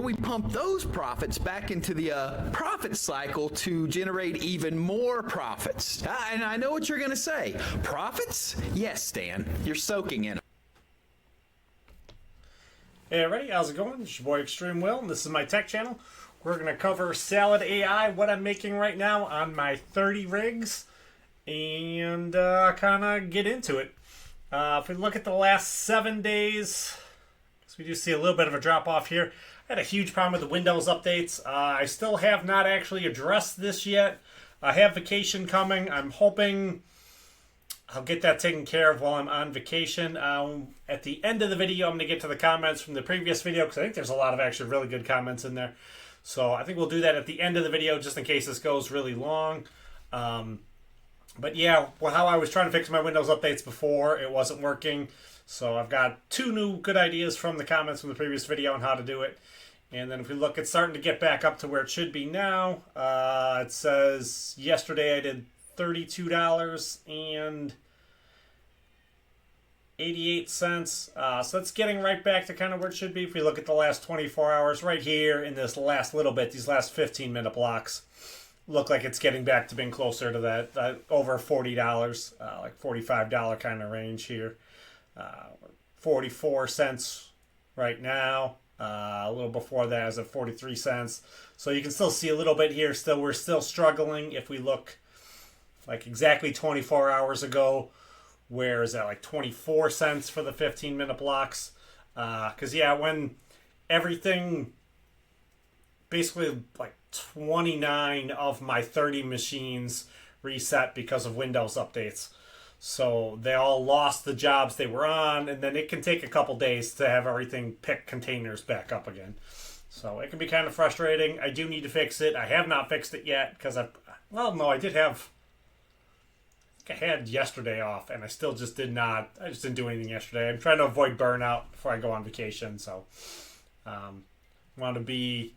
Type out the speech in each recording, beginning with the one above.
we pump those profits back into the profit cycle to generate even more profits. And I know what you're going to say. Profits? Yes, Stan. You're soaking in them. Hey everybody, how's it going? It's your boy ExtrmWill, and this is my tech channel. We're going to cover Salad AI, what I'm making right now on my 30 rigs, and kind of get into it. If we look at the last 7 days, so we do see a little bit of a drop off here. I had a huge problem with the Windows updates. I still have not actually addressed this yet. I have vacation coming. I'm hoping I'll get that taken care of while I'm on vacation. At the end of the video, I'm going to get to the comments from the previous video because I think there's a lot of actually really good comments in there. So I think we'll do that at the end of the video just in case this goes really long. But yeah, well, how I was trying to fix my Windows updates before, it wasn't working. So I've got 2 new good ideas from the comments from the previous video on how to do it. And then if we look, it's starting to get back up to where it should be now. It says yesterday I did $32.88. So that's getting right back to kind of where it should be. If we look at the last 24 hours right here in this last little bit, these last 15-minute blocks, look like it's getting back to being closer to that over $40, like $45 kind of range here. 44 cents right now. A little before that is at 43 cents. So you can still see a little bit here. Still, we're still struggling. If we look like exactly 24 hours ago, where is that, like 24 cents for the 15-minute blocks? Because yeah, when everything, basically like 29 of my 30 machines reset because of Windows updates. So they all lost the jobs they were on, and then it can take a couple days to have everything pick containers back up again. So it can be kind of frustrating. I do need to fix it. I have not fixed it yet because I had yesterday off, and I still just did not. I just didn't do anything yesterday. I'm trying to avoid burnout before I go on vacation, so want to be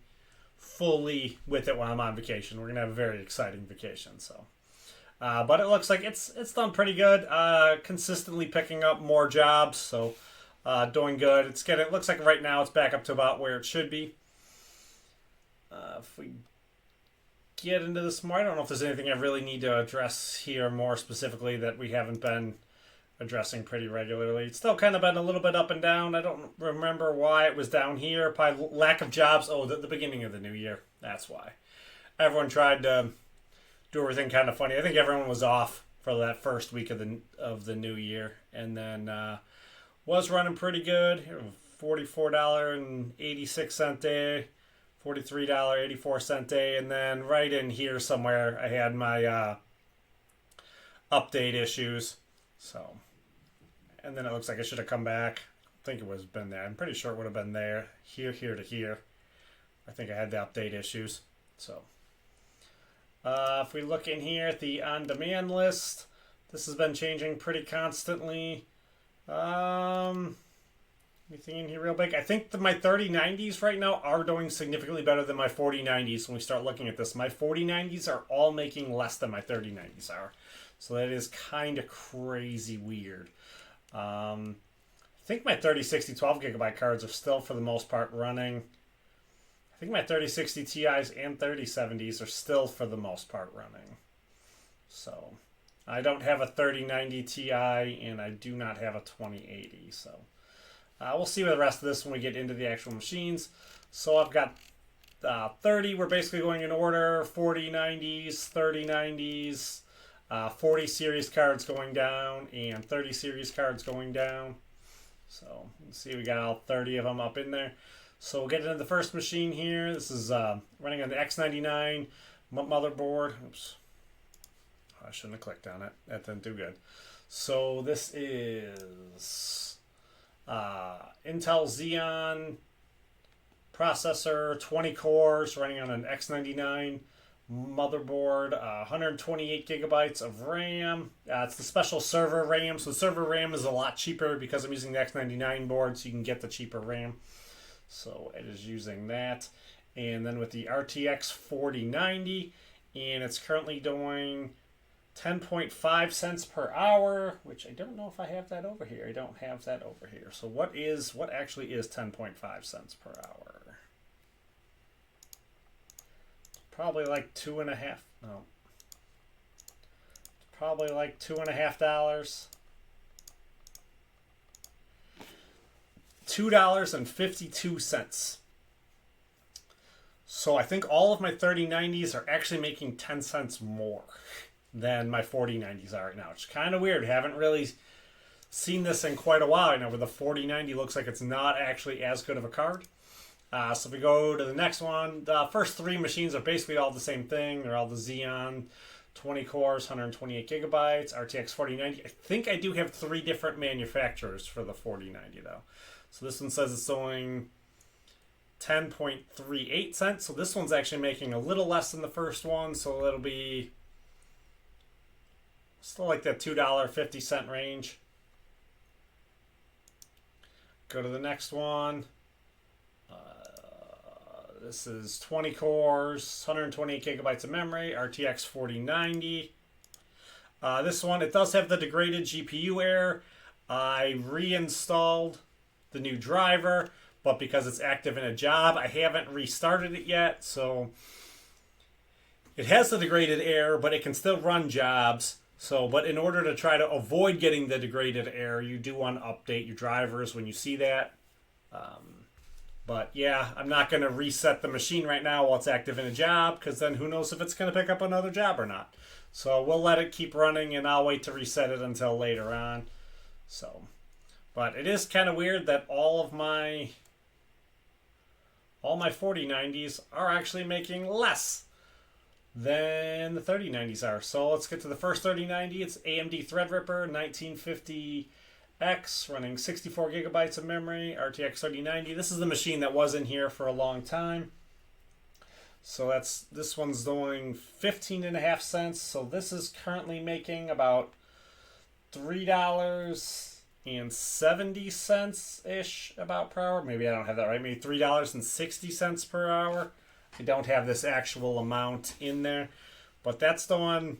fully with it while I'm on vacation. We're gonna have a very exciting vacation, so. But it looks like it's done pretty good. Consistently picking up more jobs, so doing good. It looks like right now it's back up to about where it should be. If we get into this more, I don't know if there's anything I really need to address here more specifically that we haven't been addressing pretty regularly. It's still kind of been a little bit up and down. I don't remember why it was down here. Probably lack of jobs. Oh, the beginning of the new year. That's why. Everyone tried to do everything kind of funny. I think everyone was off for that first week of the new year, and then was running pretty good. $44.86 day, $43.84 day, and then right in here somewhere I had my update issues. So, and then it looks like it should have come back. I think it was been there. I'm pretty sure it would have been there. Here to here. I think I had the update issues. So. If we look in here at the on-demand list, this has been changing pretty constantly. Anything in here real big? I think my 3090s right now are doing significantly better than my 4090s when we start looking at this. My 4090s are all making less than my 3090s are. So that is kind of crazy weird. I think my 3060 12GB cards are still for the most part running. I think my 3060 Ti's and 3070s are still for the most part running. So I don't have a 3090 Ti and I do not have a 2080. So we'll see with the rest of this when we get into the actual machines. So I've got 30. We're basically going in order. 4090s, 3090s, 40 series cards going down and 30 series cards going down. So let's see, we got all 30 of them up in there. So we'll get into the first machine here. This is running on the X99 motherboard. Oops. I shouldn't have clicked on it. That didn't do good. So this is Intel Xeon processor, 20 cores, running on an X99 motherboard, 128 gigabytes of RAM. It's the special server RAM. So the server RAM is a lot cheaper because I'm using the X99 board, so you can get the cheaper RAM. So it is using that. And then with the RTX 4090, and it's currently doing 10.5 cents per hour, which I don't know if I have that over here. I don't have that over here. So what actually is 10.5 cents per hour? probably like $2.50. No, probably like $2.50. $2.52. So I think all of my 3090s are actually making 10 cents more than my 4090s are right now. It's kind of weird. Haven't really seen this in quite a while. I know where the 4090 looks like it's not actually as good of a card. So if we go to the next one, the first three machines are basically all the same thing. They're all the Xeon 20 cores, 128 gigabytes, RTX 4090. I think I do have three different manufacturers for the 4090 though. So this one says it's doing 10.38 cents. So this one's actually making a little less than the first one. So it'll be still like that $2.50 range. Go to the next one. This is 20 cores, 128 gigabytes of memory, RTX 4090. This one, it does have the degraded GPU error. I reinstalled the new driver, but because it's active in a job, I haven't restarted it yet. So it has the degraded error, but it can still run jobs. So, but in order to try to avoid getting the degraded error, you do want to update your drivers when you see that. But yeah, I'm not going to reset the machine right now while it's active in a job, because then who knows if it's going to pick up another job or not. So we'll let it keep running, and I'll wait to reset it until later on. So, but it is kind of weird that all my 4090s are actually making less than the 3090s are. So let's get to the first 3090. It's AMD Threadripper 1950X running 64 gigabytes of memory, RTX 3090. This is the machine that was in here for a long time. So this one's doing 15.5 cents. So this is currently making about $3.70 ish about per hour. Maybe I don't have that right. Maybe $3.60 per hour. I don't have this actual amount in there, but that's doing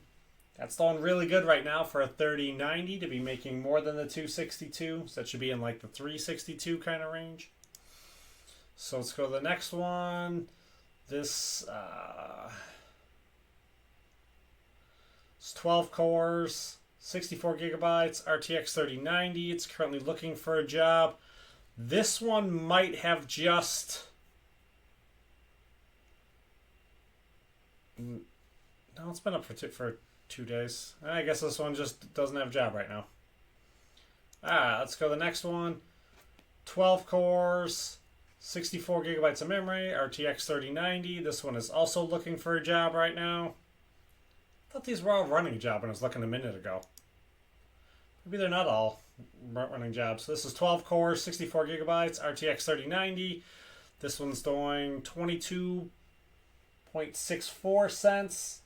really good right now for a 3090 to be making more than the 262. So that should be in like the 362 kind of range. So let's go to the next one. This it's 12 cores, 64 gigabytes, RTX 3090. It's currently looking for a job. This one might have just... No, it's been up for 2 days. I guess this one just doesn't have a job right now. Let's go to the next one. 12 cores, 64 gigabytes of memory, RTX 3090. This one is also looking for a job right now. I thought these were all running a job when I was looking a minute ago. Maybe they're not all running jobs. So this is 12 cores, 64 gigabytes, RTX 3090. This one's doing 22.64 cents.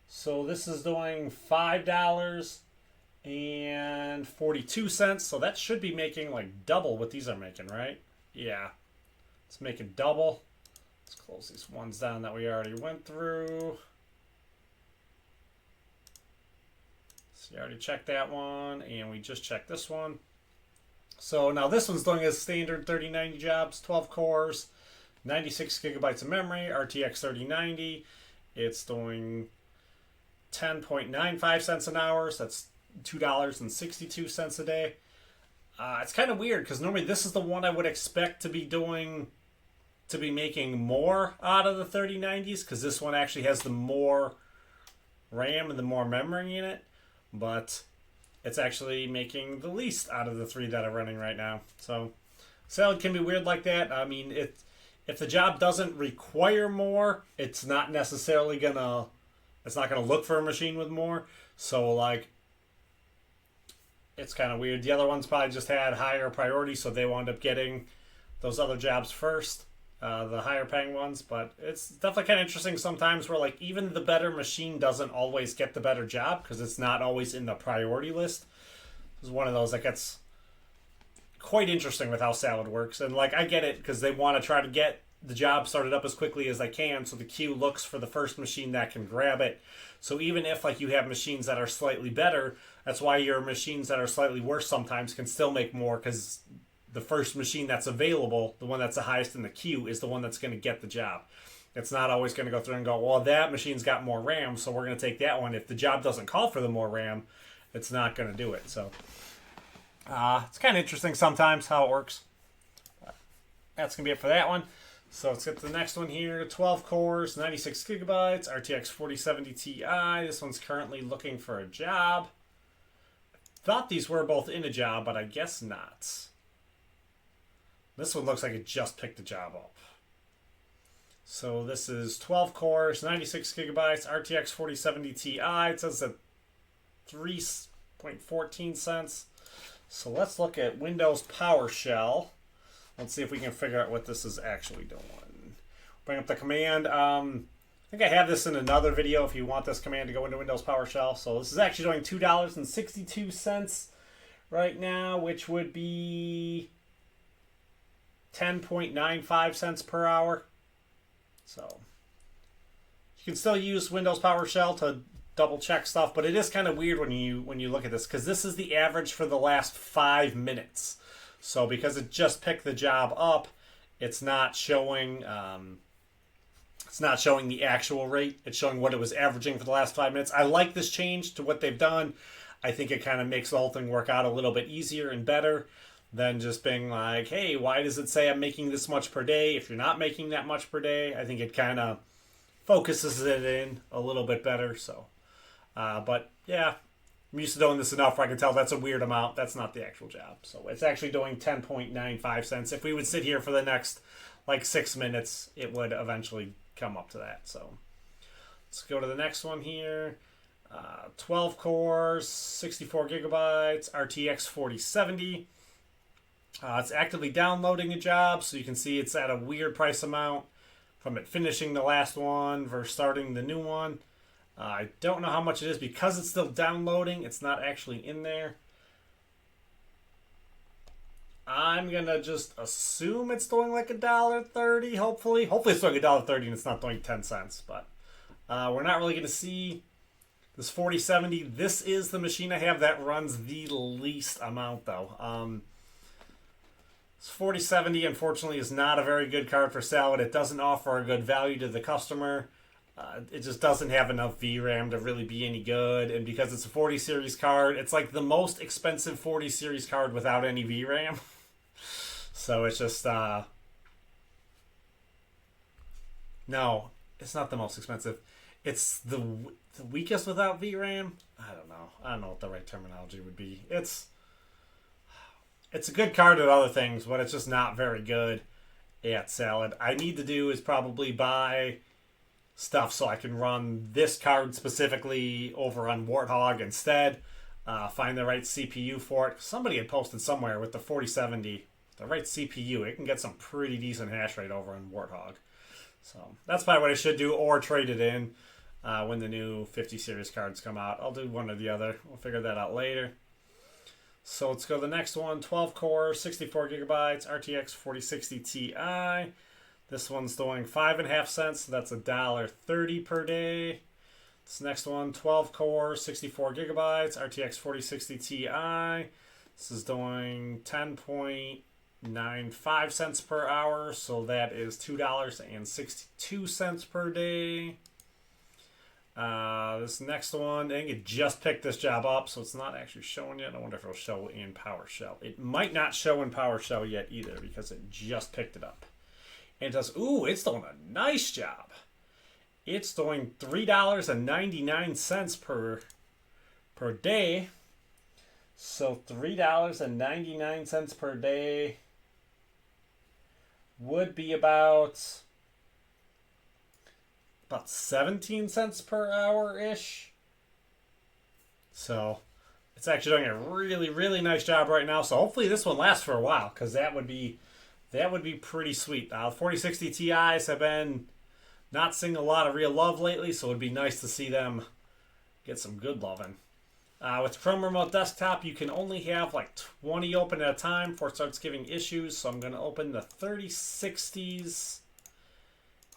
So this is doing $5.42. So that should be making like double what these are making, right? Yeah. Let's make it double. Let's close these ones down that we already went through. So you already checked that one, and we just checked this one. So now this one's doing a standard 3090 jobs, 12 cores, 96 gigabytes of memory, RTX 3090. It's doing 10.95 cents an hour, so that's $2.62 a day. It's kind of weird because normally this is the one I would expect to be making more out of the 3090s, because this one actually has the more RAM and the more memory in it, but it's actually making the least out of the three that are running right now. So it can be weird like that. I mean, if the job doesn't require more, it's not necessarily gonna look for a machine with more. So like, it's kind of weird. The other ones probably just had higher priority, so they wound up getting those other jobs first, the higher paying ones. But it's definitely kind of interesting sometimes where like even the better machine doesn't always get the better job because it's not always in the priority list. It's one of those that gets quite interesting with how Salad works. And like, I get it because they want to try to get the job started up as quickly as they can, so the queue looks for the first machine that can grab it. So even if like you have machines that are slightly better, that's why your machines that are slightly worse sometimes can still make more, because the first machine that's available, the one that's the highest in the queue, is the one that's going to get the job. It's not always going to go through and go, well, that machine's got more RAM, so we're going to take that one. If the job doesn't call for the more RAM, it's not going to do it. So it's kind of interesting sometimes how it works. That's going to be it for that one. So let's get to the next one here. 12 cores, 96 gigabytes, RTX 4070 Ti. This one's currently looking for a job. Thought these were both in a job, but I guess not. This one looks like it just picked the job up. So this is 12 cores, 96 gigabytes, RTX 4070 Ti. It says at 3.14 cents. So let's look at Windows PowerShell. Let's see if we can figure out what this is actually doing. Bring up the command. I think I have this in another video if you want this command to go into Windows PowerShell. So this is actually doing $2.62 right now, which would be 10.95 cents per hour. So you can still use Windows PowerShell to double check stuff, but it is kind of weird when you look at this, because this is the average for the last 5 minutes. So because it just picked the job up, it's not showing the actual rate. It's showing what it was averaging for the last 5 minutes. I like this change to what they've done. I think it kind of makes the whole thing work out a little bit easier and better than just being like, hey, why does it say I'm making this much per day if you're not making that much per day? I think it kind of focuses it in a little bit better. So, but yeah, I'm used to doing this enough where I can tell that's a weird amount. That's not the actual job. So it's actually doing 10.95 cents. If we would sit here for the next like 6 minutes, it would eventually come up to that. So let's go to the next one here. 12 cores, 64 gigabytes, RTX 4070. It's actively downloading a job, so you can see it's at a weird price amount from it finishing the last one versus starting the new one. I don't know how much it is because it's still downloading. It's not actually in there. I'm going to just assume it's doing like $1.30, hopefully. Hopefully it's doing $1.30 and it's not doing 10 cents. But we're not really going to see this 4070. This is the machine I have that runs the least amount, though. This 4070, unfortunately, is not a very good card for salad. It doesn't offer a good value to the customer. It just doesn't have enough VRAM to really be any good. And because it's a 40 series card, it's like the most expensive 40 series card without any VRAM. So it's just, no, it's not the most expensive. It's the weakest without VRAM. I don't know. I don't know what the right terminology would be. It's a good card at other things, but it's just not very good at salad. I need to do is probably buy stuff so I can run this card specifically over on Warthog instead. Find the right CPU for it. Somebody had posted somewhere with the 4070, the right CPU, it can get some pretty decent hash rate over on Warthog. So that's probably what I should do, or trade it in when the new 50 series cards come out. I'll do one or the other. We'll figure that out later. So let's go to the next one. 12 core, 64 gigabytes, RTX 4060 Ti. This one's doing 5.5 cents, so that's $1.30 per day. This next one, 12 core, 64 gigabytes, RTX 4060 Ti. This is doing 10.95 cents per hour, so that is $2.62 per day. This next one, I think it just picked this job up, so it's not actually showing yet. I wonder if it'll show in PowerShell. It might not show in PowerShell yet either because it just picked it up. And it does, ooh, it's doing a nice job. It's doing $3.99 per day. So $3.99 per day would be about 17 cents per hour-ish. So it's actually doing a really, really nice job right now. So hopefully this one lasts for a while, because that would be pretty sweet. 4060 Ti's have been not seeing a lot of real love lately, so it'd be nice to see them get some good loving. With Chrome Remote Desktop, you can only have like 20 open at a time before it starts giving issues. So I'm going to open the 3060s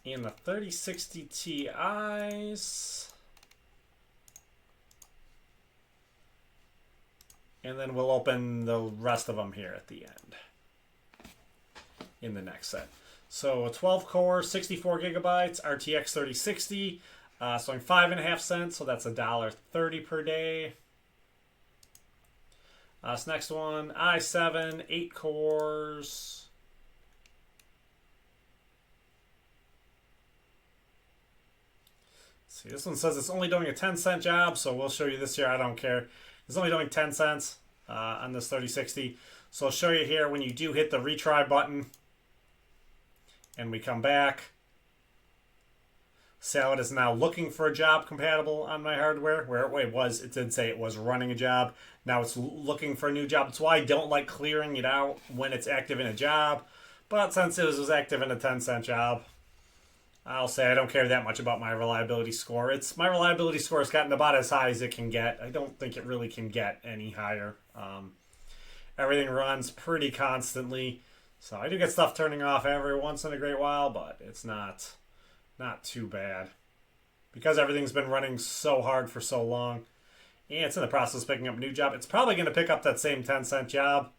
and the 3060 Ti's. And then we'll open the rest of them here at the end in the next set. So a 12 core, 64 gigabytes, RTX 3060, showing 5.5 cents. So that's $1.30 per day. This next one, i7, 8 cores. See, this one says it's only doing a 10-cent job, so we'll show you this here. I don't care. It's only doing 10 cents on this 3060. So I'll show you here when you do hit the retry button and we come back. See how it is now looking for a job compatible on my hardware, where it did say it was running a job. Now it's looking for a new job. That's why I don't like clearing it out when it's active in a job. But since it was active in a 10-cent job, I'll say I don't care that much about my reliability score. My reliability score has gotten about as high as it can get. I don't think it really can get any higher. Everything runs pretty constantly. So I do get stuff turning off every once in a great while, but it's not too bad. Because everything's been running so hard for so long. And it's in the process of picking up a new job. It's probably going to pick up that same 10-cent job.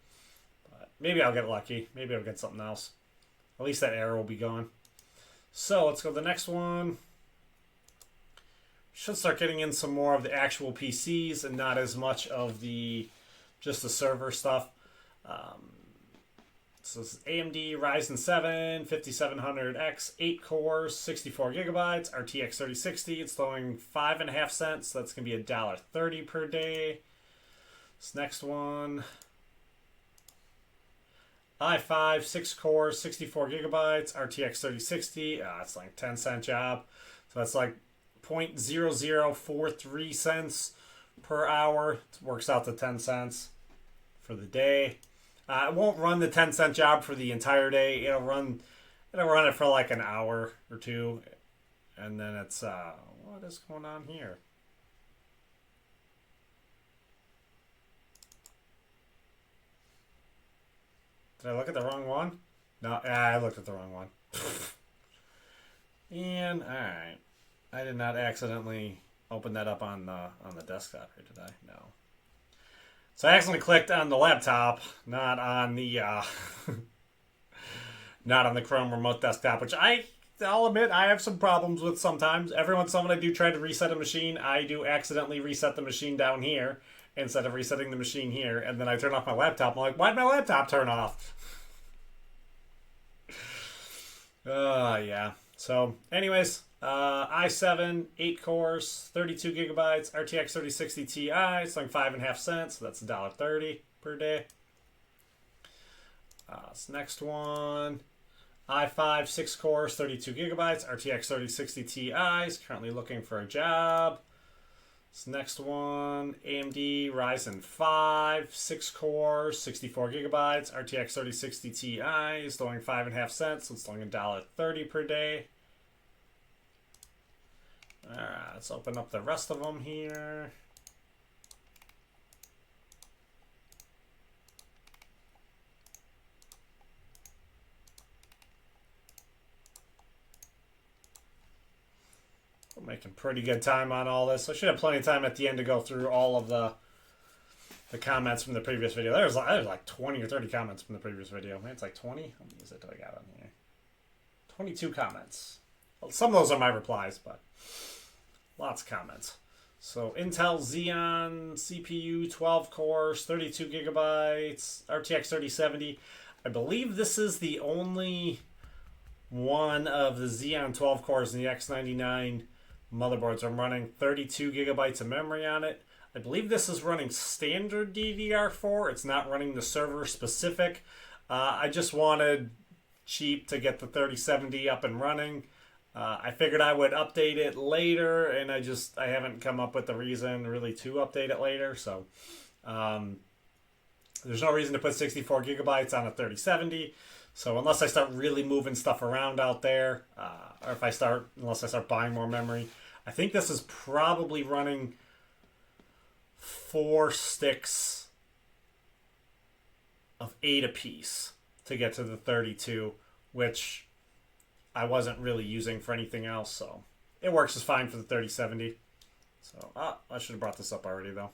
But maybe I'll get lucky. Maybe I'll get something else. At least that error will be gone. So let's go to the next one. Should start getting in some more of the actual PCs and not as much of just the server stuff. So this is AMD Ryzen 7 5700X, 8 cores, 64 gigabytes, RTX 3060. It's throwing 5.5 cents. So that's going to be $1.30 per day. This next one, i5, 6 cores, 64 gigabytes, RTX 3060. It's like a 10-cent job. So that's like 0.0043 cents per hour. It works out to 10 cents for the day. It won't run the 10-cent job for the entire day. It'll run it for like an hour or two. And then it's, what is going on here? Did I look at the wrong one? No, I looked at the wrong one. And, alright. I did not accidentally open that up on the desktop here, did I? No. So I accidentally clicked on the laptop, not on the not on the Chrome remote desktop, which I'll admit I have some problems with sometimes. Every once in a while I do try to reset a machine, I do accidentally reset the machine down here instead of resetting the machine here, and then I turn off my laptop. I'm like, why'd my laptop turn off? Yeah. So, anyways, i7, 8 cores, 32 gigabytes, RTX 3060 Ti. It's like 5.5 cents, so that's $1.30 per day. This next one, i5, 6 cores, 32 gigabytes, RTX 3060 Ti. Is currently looking for a job. This next one, AMD Ryzen 5, 6 cores, 64 gigabytes, RTX 3060 Ti. Is throwing 5.5 cents, so it's throwing $1.30 per day. Alright, let's open up the rest of them here. We're making pretty good time on all this. I should have plenty of time at the end to go through all of the comments from the previous video. There's like 20 or 30 comments from the previous video. Maybe it's like 20? How many is it do I got on here? 22 comments. Well, some of those are my replies, but lots of comments. So Intel Xeon CPU, 12 cores, 32 gigabytes, RTX 3070. I believe this is the only one of the Xeon 12 cores in the X99 motherboards. I'm running 32 gigabytes of memory on it. I believe this is running standard DDR4. It's not running the server specific. I just wanted cheap to get the 3070 up and running. I figured I would update it later, and I haven't come up with the reason really to update it later. So there's no reason to put 64 gigabytes on a 3070. So unless I start really moving stuff around out there, or unless I start buying more memory, I think this is probably running 4 sticks of 8 apiece to get to the 32, which I wasn't really using for anything else, so it works just fine for the 3070. So I should have brought this up already though.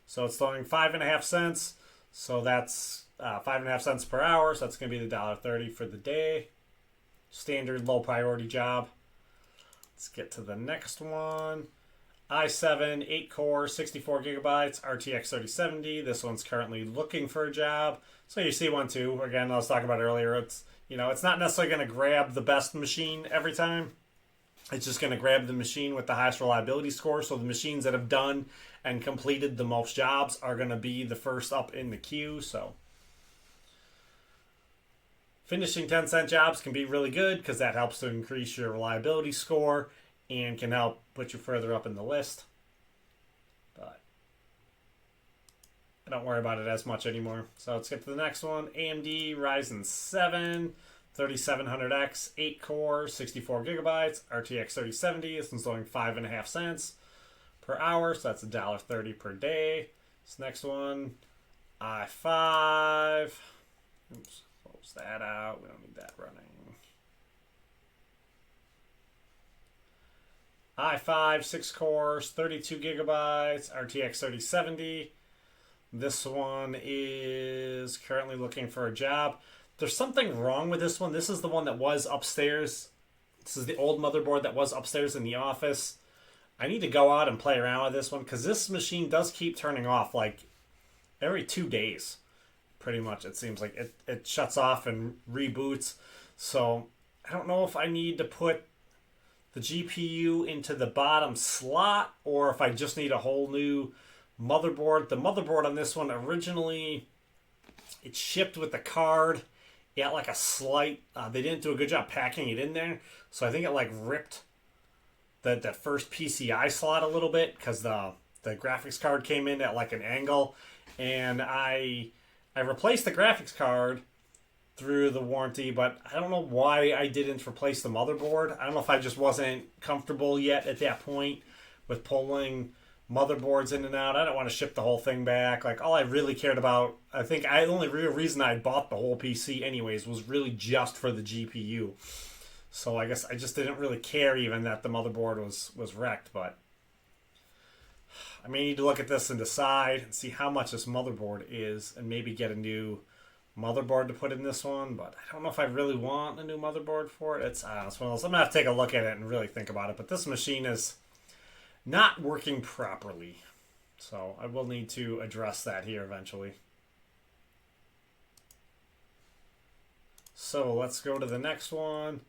So it's throwing 5.5 cents. So that's 5.5 cents per hour. So that's going to be the $1.30 for the day. standard low priority job. Let's get to the next one. i7, 8 core, 64 gigabytes, RTX 3070. This one's currently looking for a job. So you see one too. Again, I was talking about earlier. It's, you know, it's not necessarily going to grab the best machine every time. It's just going to grab the machine with the highest reliability score. So the machines that have done and completed the most jobs are going to be the first up in the queue. So finishing 10-cent jobs can be really good because that helps to increase your reliability score and can help put you further up in the list. But I don't worry about it as much anymore. So let's get to the next one. AMD Ryzen 7, 3700X, 8 core, 64 gigabytes, RTX 3070. This one's going 5.5 cents per hour, so that's $1.30 per day. This next one, i5. Oops, close that out. We don't need that running. i5, 6 cores, 32 gigabytes, RTX 3070. This one is currently looking for a job. There's something wrong with this one. This is the one that was upstairs. This is the old motherboard that was upstairs in the office. I need to go out and play around with this one because this machine does keep turning off like every 2 days. Pretty much, it seems like it shuts off and reboots. So I don't know if I need to put the GPU into the bottom slot or if I just need a whole new motherboard. The motherboard on this one originally, it shipped with the card. It had like a slight, they didn't do a good job packing it in there. So I think it like ripped the first PCI slot a little bit because the graphics card came in at like an angle. And I replaced the graphics card through the warranty, but I don't know why I didn't replace the motherboard. I don't know if I just wasn't comfortable yet at that point with pulling motherboards in and out. I don't want to ship the whole thing back. Like, all I really cared about, I think the only real reason I bought the whole PC anyways was really just for the GPU. So I guess I just didn't really care even that the motherboard was wrecked, but I may need to look at this and decide and see how much this motherboard is and maybe get a new motherboard to put in this one, but I don't know if I really want a new motherboard for it. It's one of those. I'm gonna have to take a look at it and really think about it. But this machine is not working properly, so I will need to address that here eventually. So let's go to the next one.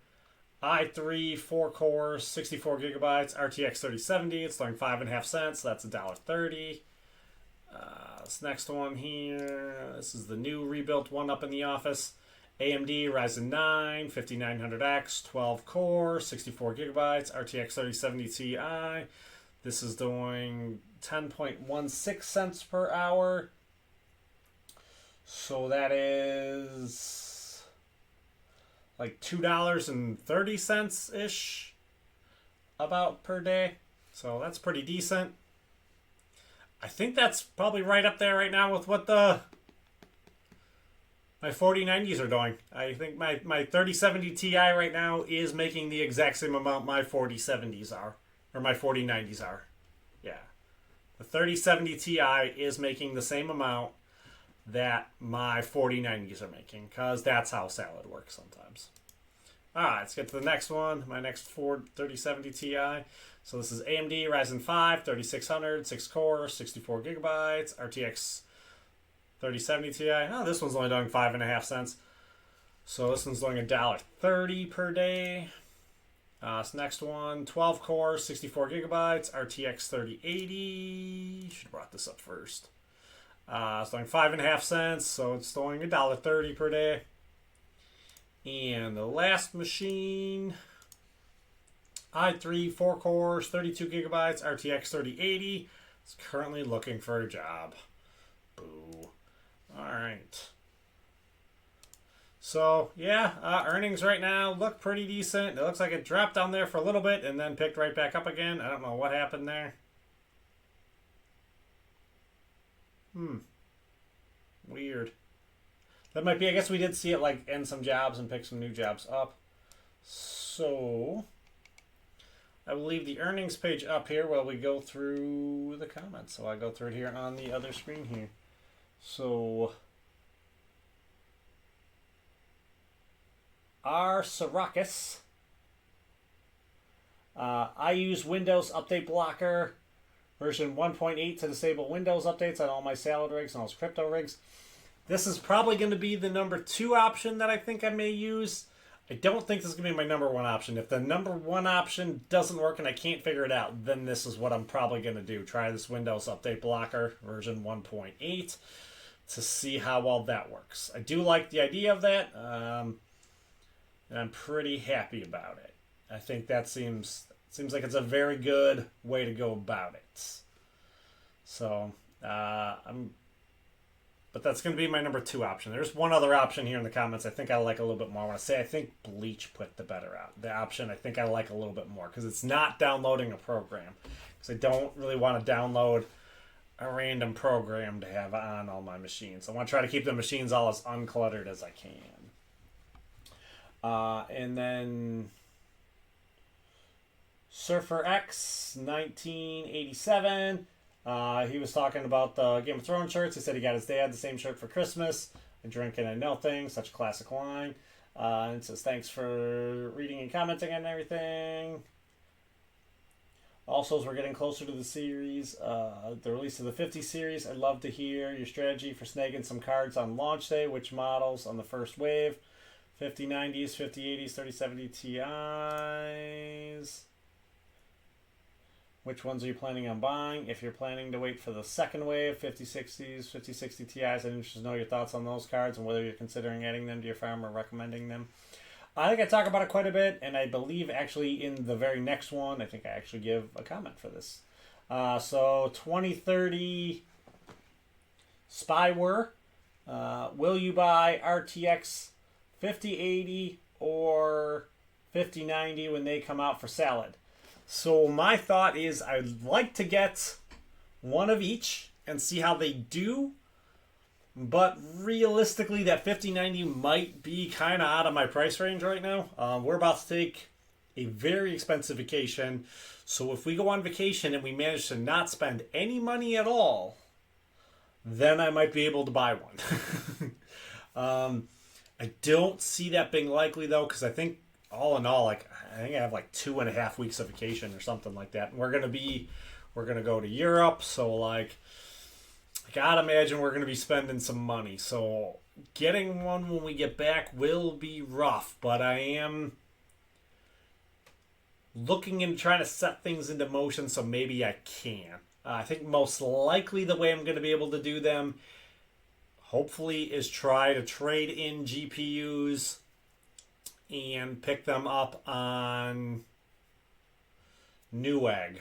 i3, 4 cores, 64 gigabytes, RTX 3070. It's going 5.5 cents. So that's $1.30. This next one here, this is the new rebuilt one up in the office. AMD Ryzen 9, 5900X, 12 core, 64 gigabytes, RTX 3070 Ti. This is doing 10.16 cents per hour. So that is like $2.30-ish about per day. So that's pretty decent. I think that's probably right up there right now with what my 4090s are doing. I think my 3070 Ti right now is making the exact same amount my 4070s are. Or my 4090s are. Yeah. The 3070 Ti is making the same amount that my 4090s are making. Because that's how salad works sometimes. Alright, let's get to the next one. My next 3070 Ti. So this is AMD Ryzen 5, 3600, 6 core, 64 gigabytes, RTX 3070 Ti. Oh, this one's only doing 5.5 cents. So this one's doing $1.30 per day. This next one, 12 core, 64 gigabytes, RTX 3080. Should have brought this up first. It's doing 5.5 cents, so it's doing $1.30 per day. And the last machine, i3, 4 cores, 32 gigabytes, RTX 3080. It's currently looking for a job. Boo. Alright. So, yeah, earnings right now look pretty decent. It looks like it dropped down there for a little bit and then picked right back up again. I don't know what happened there. Weird. That might be, I guess we did see it like end some jobs and pick some new jobs up. So I will leave the earnings page up here while we go through the comments. So I go through it here on the other screen here. So R. Sarakis. I use Windows Update Blocker version 1.8 to disable Windows updates on all my salad rigs and all those crypto rigs. This is probably going to be the number 2 option that I think I may use. I don't think this is going to be my number 1 option. If the number 1 option doesn't work and I can't figure it out, then this is what I'm probably going to do. Try this Windows Update Blocker version 1.8 to see how well that works. I do like the idea of that, and I'm pretty happy about it. I think that seems like it's a very good way to go about it. So, but that's going to be my number 2 option. There's one other option here in the comments I think I like a little bit more. I want to say I think Bleach put the better out. The option I think I like a little bit more because it's not downloading a program. Because I don't really want to download a random program to have on all my machines. I want to try to keep the machines all as uncluttered as I can. And then Surfer X 1987. He was talking about the Game of Thrones shirts. He said he got his dad the same shirt for Christmas. I drink and I know things. Such a classic line. And it says thanks for reading and commenting on everything. Also, as we're getting closer to the series, the release of the 50 series, I'd love to hear your strategy for snagging some cards on launch day. Which models on the first wave? 5090s, 5080s, 3070 Ti's. Which ones are you planning on buying? If you're planning to wait for the second wave, 5060s, 5060 Ti's, I'm interested to know your thoughts on those cards and whether you're considering adding them to your farm or recommending them. I think I talk about it quite a bit, and I believe actually in the very next one, I think I actually give a comment for this. So 2030 Spyware. Will you buy RTX 5080 or 5090 when they come out for salad? So my thought is I'd like to get one of each and see how they do. But realistically, that 5090 might be kind of out of my price range right now. We're about to take a very expensive vacation. So if we go on vacation and we manage to not spend any money at all, then I might be able to buy one. I don't see that being likely, though, because I think all in all, I think I have like 2.5 weeks of vacation or something like that. And we're going to go to Europe. So I gotta imagine we're going to be spending some money. So getting one when we get back will be rough, but I am looking and trying to set things into motion, so maybe I can. I think most likely the way I'm going to be able to do them, hopefully, is try to trade in GPUs and pick them up on Newegg.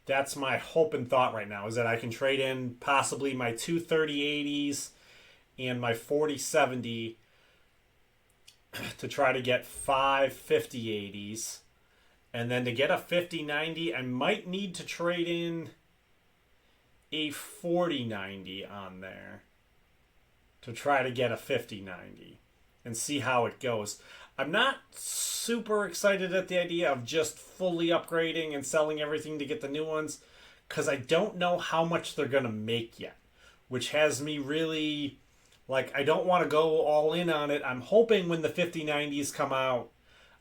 That's my hope and thought right now, is that I can trade in possibly my two 3080s and my 4070 to try to get 5 5080s. And then to get a 5090, I might need to trade in a 4090 on there to try to get a 5090 and see how it goes. I'm not super excited at the idea of just fully upgrading and selling everything to get the new ones, because I don't know how much they're going to make yet, which has me really, I don't want to go all in on it. I'm hoping when the 5090s come out,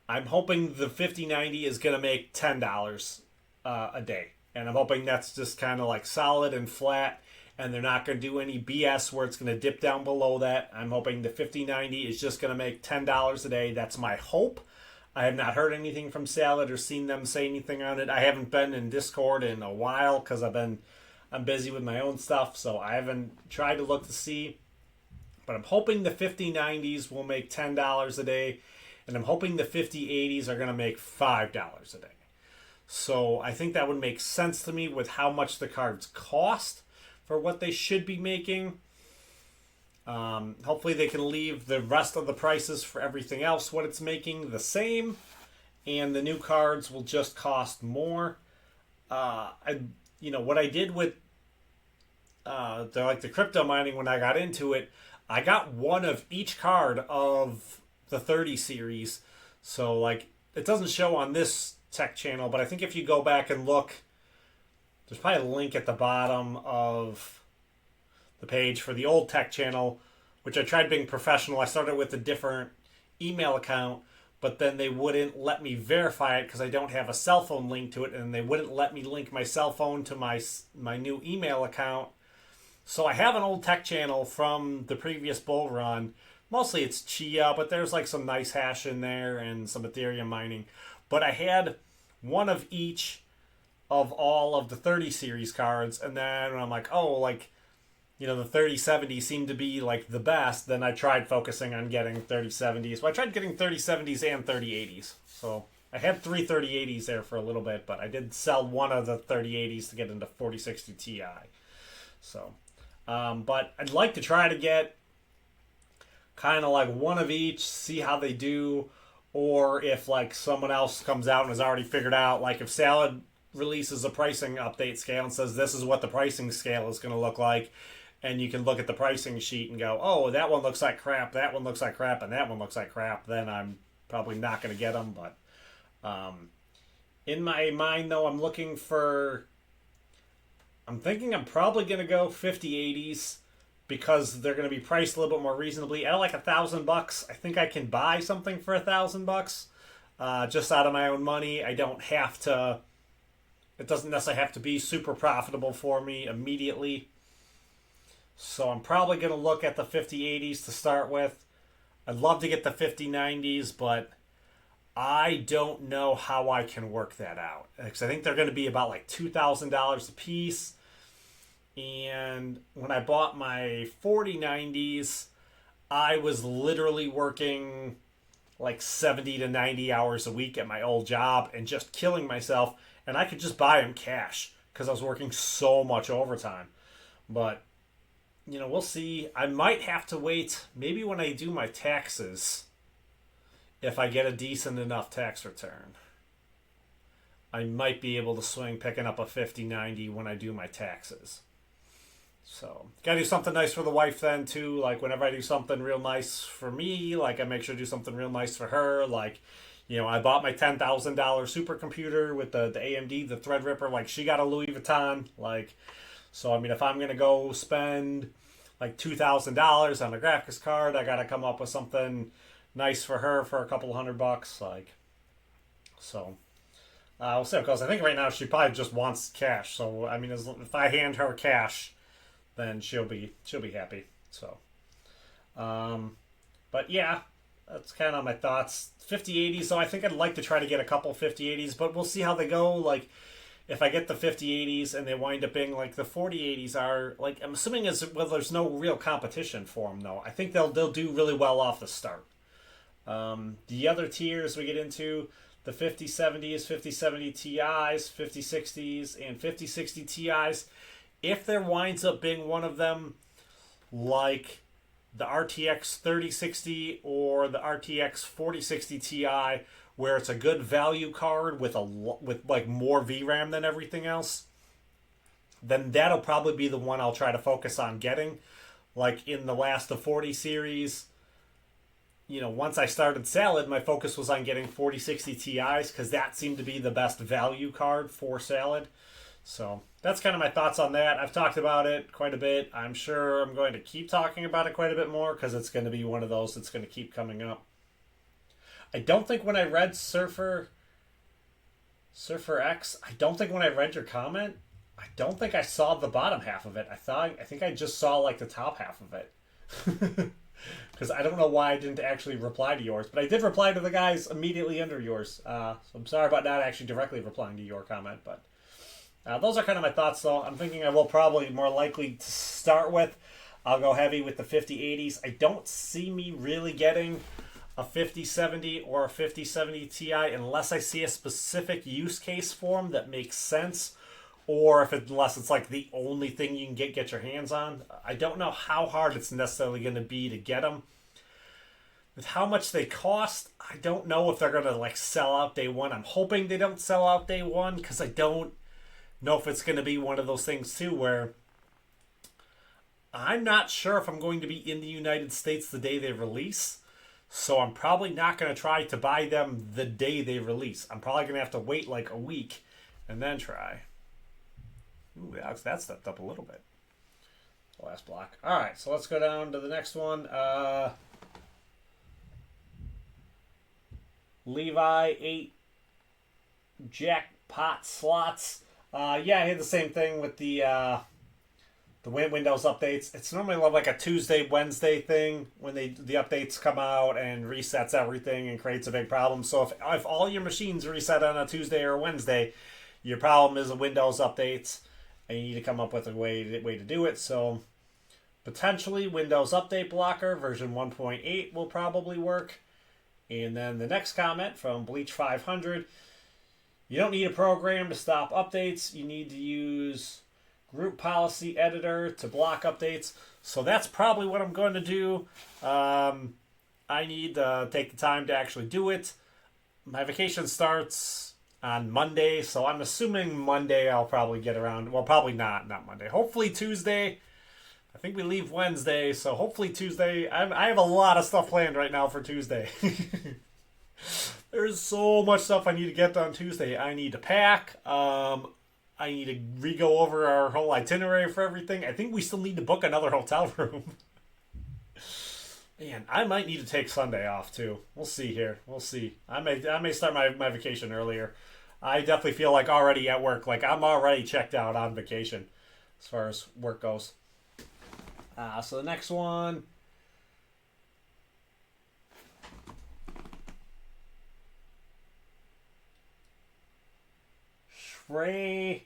I'm hoping the 5090 is going to make $10 a day. And I'm hoping that's just kind of solid and flat, and they're not going to do any BS where it's going to dip down below that. I'm hoping the 5090 is just going to make $10 a day. That's my hope. I have not heard anything from Salad or seen them say anything on it. I haven't been in Discord in a while because I'm busy with my own stuff, so I haven't tried to look to see. But I'm hoping the 5090s will make $10 a day, and I'm hoping the 5080s are going to make $5 a day. So I think that would make sense to me with how much the cards cost for what they should be making. Hopefully they can leave the rest of the prices for everything else, what it's making, the same, and the new cards will just cost more. What I did with the crypto mining when I got into it, I got one of each card of the 30 series. So it doesn't show on this tech channel, but I think if you go back and look, there's probably a link at the bottom of the page for the old tech channel, which I tried being professional. I started with a different email account, but then they wouldn't let me verify it because I don't have a cell phone link to it, and they wouldn't let me link my cell phone to my new email account. So I have an old tech channel from the previous bull run. Mostly it's Chia, but there's like some nice hash in there and some Ethereum mining. But I had one of each of all of the 30 series cards, and then I'm like, oh, like, you know, the 3070 seemed to be like the best. Then I tried focusing on getting 3070s. Well, I tried getting 3070s and 3080s. So I had three 3080s there for a little bit, but I did sell one of the 3080s to get into 4060 Ti. So, but I'd like to try to get kind of like one of each, see how they do, or if like someone else comes out and has already figured out, like if Salad releases a pricing update scale and says this is what the pricing scale is going to look like, and you can look at the pricing sheet and go, oh, that one looks like crap, that one looks like crap, and that one looks like crap, then I'm probably not going to get them. But in my mind, though, I'm thinking I'm probably going to go 5080s because they're going to be priced a little bit more reasonably. At like $1,000, I think I can buy something for $1,000 just out of my own money. I don't have to. It doesn't necessarily have to be super profitable for me immediately. So I'm probably going to look at the 5080s to start with. I'd love to get the 5090s, but I don't know how I can work that out. Because I think they're going to be about like $2,000 a piece. And when I bought my 4090s, I was literally working like 70 to 90 hours a week at my old job and just killing myself. And I could just buy them cash because I was working so much overtime. But, you know, we'll see. I might have to wait maybe when I do my taxes, if I get a decent enough tax return. I might be able to swing picking up a 5090 when I do my taxes. So, gotta do something nice for the wife then, too. Like, whenever I do something real nice for me, like, I make sure to do something real nice for her. Like, you know, I bought my $10,000 supercomputer with the AMD, the Threadripper. Like, she got a Louis Vuitton. Like, so, I mean, if I'm going to go spend, like, $2,000 on a graphics card, I got to come up with something nice for her for a couple $100. Like, so, we'll see. Because I think right now she probably just wants cash. So, I mean, if I hand her cash, then she'll be happy. So, but yeah, that's kind of my thoughts. 5080s, so I think I'd like to try to get a couple 5080s, but we'll see how they go. Like, if I get the 5080s and they wind up being like the 4080s are, like, I'm assuming there's no real competition for them though. I think they'll do really well off the start. The other tiers we get into, the 5070s, 5070 Ti's, 5060s, and 5060 Ti's. If there winds up being one of them, like the RTX 3060 or the RTX 4060 Ti, where it's a good value card with like more VRAM than everything else, then that'll probably be the one I'll try to focus on getting. Like in the last of 40 series, you know, once I started Salad, my focus was on getting 4060 Ti's because that seemed to be the best value card for Salad. So that's kind of my thoughts on that. I've talked about it quite a bit. I'm sure I'm going to keep talking about it quite a bit more because it's going to be one of those that's going to keep coming up. I don't think when I read Surfer X, I don't think when I read your comment, I don't think I saw the bottom half of it. I think I just saw like the top half of it. Because I don't know why I didn't actually reply to yours, but I did reply to the guys immediately under yours. So I'm sorry about not actually directly replying to your comment, but those are kind of my thoughts, though. I'm thinking I will probably more likely to start with. I'll go heavy with the 5080s. I don't see me really getting a 5070 or a 5070 Ti unless I see a specific use case for them that makes sense, or unless it's like the only thing you can get your hands on. I don't know how hard it's necessarily going to be to get them. With how much they cost, I don't know if they're going to like sell out day one. I'm hoping they don't sell out day one because I don't know if it's going to be one of those things too where I'm not sure if I'm going to be in the United States the day they release. So I'm probably not going to try to buy them the day they release. I'm probably going to have to wait like a week and then try. Ooh, that stepped up a little bit. The last block. All right, so let's go down to the next one. Levi 8 jackpot slots. Yeah, I had the same thing with the Windows updates. It's normally like a Tuesday, Wednesday thing when the updates come out and resets everything and creates a big problem. So if all your machines reset on a Tuesday or a Wednesday, your problem is the Windows updates, and you need to come up with a way to do it. So potentially Windows Update Blocker version 1.8 will probably work. And then the next comment from Bleach 500, you don't need a program to stop updates. You need to use Group Policy Editor to block updates. So that's probably what I'm going to do. I need to take the time to actually do it. My vacation starts on Monday, so I'm assuming Monday I'll probably get around. Well, probably not Monday. Hopefully Tuesday. I think we leave Wednesday, so hopefully Tuesday. I have a lot of stuff planned right now for Tuesday. There's so much stuff I need to get done Tuesday. I need to pack. I need to re-go over our whole itinerary for everything. I think we still need to book another hotel room. Man, I might need to take Sunday off too. We'll see here. We'll see. I may start my vacation earlier. I definitely feel like already at work. Like I'm already checked out on vacation as far as work goes. So the next one. Shrey.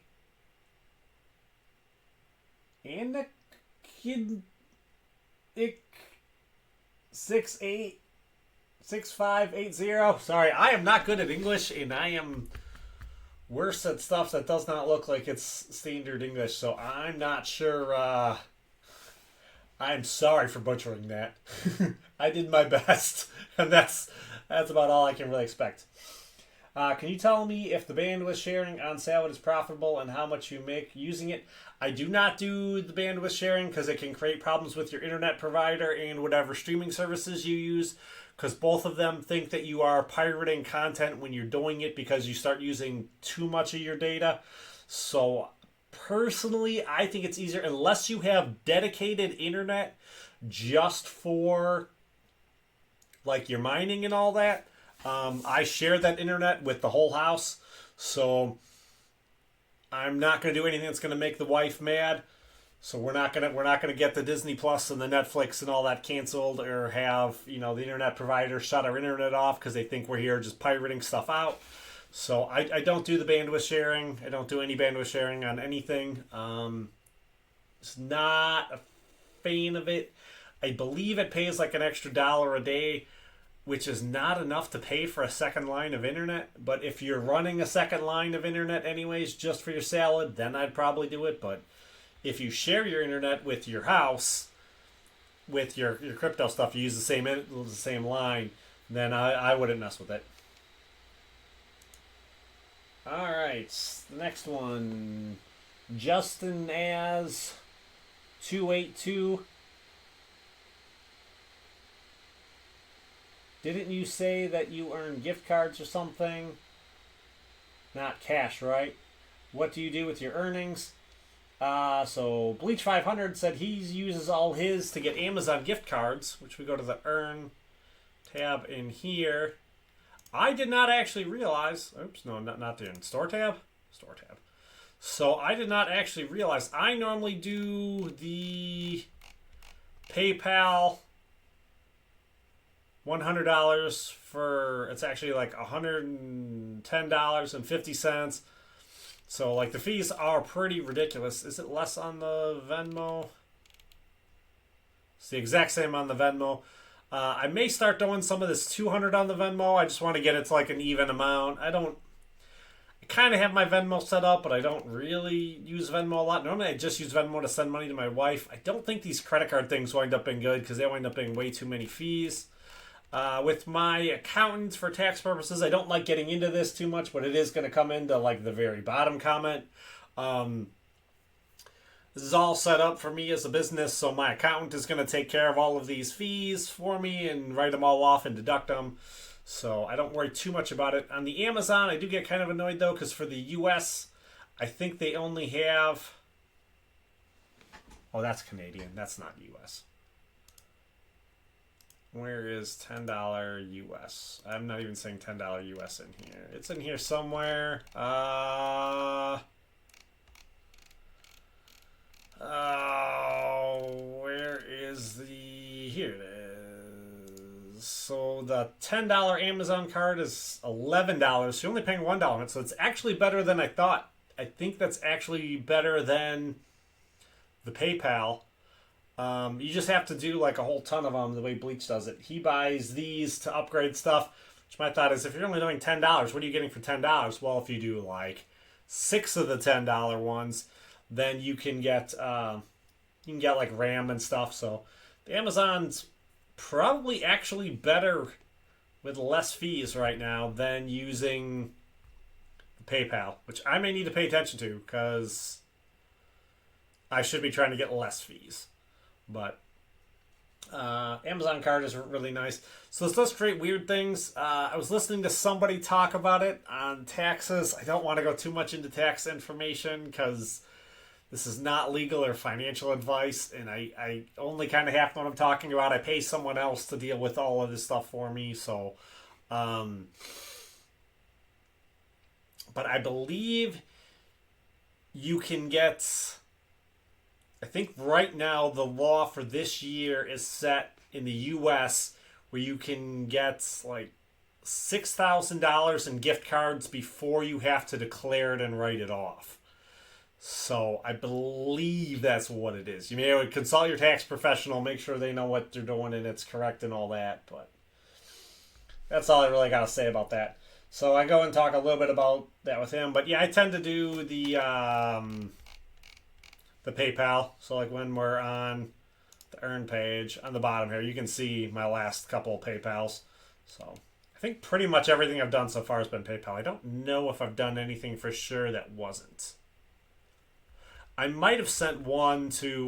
And the kid. 686580. Sorry, I am not good at English, and I am worse at stuff that does not look like it's standard English, so I'm not sure. I'm sorry for butchering that. I did my best, and that's about all I can really expect. Can you tell me if the bandwidth sharing on Salad is profitable and how much you make using it? I do not do the bandwidth sharing because it can create problems with your internet provider and whatever streaming services you use, because both of them think that you are pirating content when you're doing it because you start using too much of your data. So personally, I think it's easier unless you have dedicated internet just for like your mining and all that. I share that internet with the whole house, so I'm not going to do anything that's going to make the wife mad. So we're not gonna get the Disney Plus and the Netflix and all that canceled, or have the internet provider shut our internet off because they think we're here just pirating stuff out. So I don't do the bandwidth sharing. I don't do any bandwidth sharing on anything. It's not a fan of it. I believe it pays like an extra $1 a day, which is not enough to pay for a second line of internet. But if you're running a second line of internet anyways, just for your Salad, then I'd probably do it. But if you share your internet with your house, with your crypto stuff, you use the same line, then I wouldn't mess with it. All right, the next one, Justin as 282. Didn't you say that you earn gift cards or something? Not cash, right? What do you do with your earnings? So Bleach 500 said he uses all his to get Amazon gift cards, which we go to the Earn tab in here. I did not actually realize. Oops, no, not the Store tab. Store tab. So I did not actually realize. I normally do the PayPal $100 for, it's actually like $110.50. So like the fees are pretty ridiculous. Is it less on the Venmo? It's the exact same on the Venmo. I may start doing some of this $200 on the Venmo. I just want to get it to like an even amount. I kind of have my Venmo set up, but I don't really use Venmo a lot. Normally I just use Venmo to send money to my wife. I don't think these credit card things wind up being good because they wind up being way too many fees. With my accountant for tax purposes, I don't like getting into this too much, but it is going to come into like the very bottom comment. This is all set up for me as a business, so my accountant is going to take care of all of these fees for me and write them all off and deduct them. So I don't worry too much about it. On the Amazon, I do get kind of annoyed though, because for the US, I think they only have... Oh, that's Canadian. That's not US. Where is $10 US? I'm not even saying $10 US in here. It's in here somewhere. Where is the... Here it is. So the $10 Amazon card is $11. So you're only paying $1 on it. So it's actually better than I thought. I think that's actually better than the PayPal. You just have to do like a whole ton of them the way Bleach does it. He buys these to upgrade stuff, which my thought is if you're only doing $10, what are you getting for $10? Well, if you do like 6 of the $10 ones, then you can get like RAM and stuff. So the Amazon's probably actually better with less fees right now than using PayPal, which I may need to pay attention to because I should be trying to get less fees. But Amazon card is really nice. So this does create weird things. I was listening to somebody talk about it on taxes. I don't want to go too much into tax information because this is not legal or financial advice. And I only kind of half know what I'm talking about. I pay someone else to deal with all of this stuff for me. So, but I believe you can get... I think right now the law for this year is set in the U.S. where you can get like $6,000 in gift cards before you have to declare it and write it off. So I believe that's what it is. You may consult your tax professional, make sure they know what they're doing and it's correct and all that. But that's all I really got to say about that. So I go and talk a little bit about that with him. But yeah, I tend to do the PayPal. So like when we're on the earn page on the bottom here, you can see my last couple of PayPals. So I think pretty much everything I've done so far has been PayPal. I don't know if I've done anything for sure that wasn't. I might have sent one to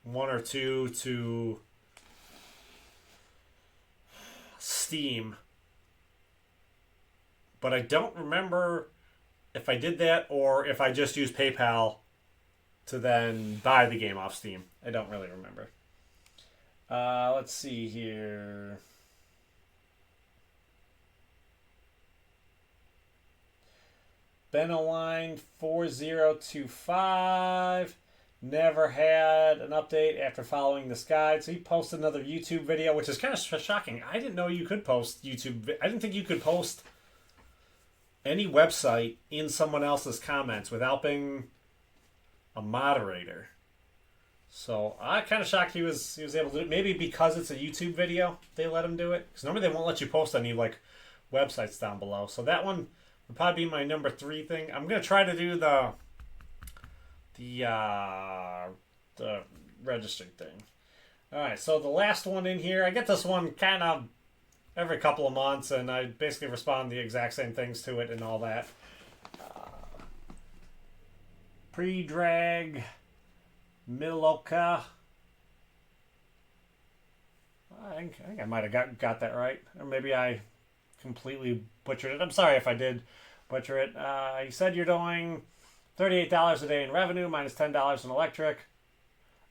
one or two to Steam, but I don't remember if I did that or if I just used PayPal to then buy the game off Steam. I don't really remember. Let's see here. Benaline 4025 never had an update after following this guide. So he posted another YouTube video, which is kind of shocking. I didn't know you could post YouTube. I didn't think you could post any website in someone else's comments without being a moderator. So I kind of shocked he was able to do it. Maybe because it's a YouTube video, they let him do it. Because normally they won't let you post any like websites down below. So that one would probably be my number 3 thing. I'm gonna try to do the registered thing. All right. So the last one in here, I get this one kind of every couple of months, and I basically respond the exact same things to it and all that. Pre-drag Miloka. I think I might have got that right. Or maybe I completely butchered it. I'm sorry if I did butcher it. You said you're doing $38 a day in revenue, minus $10 in electric,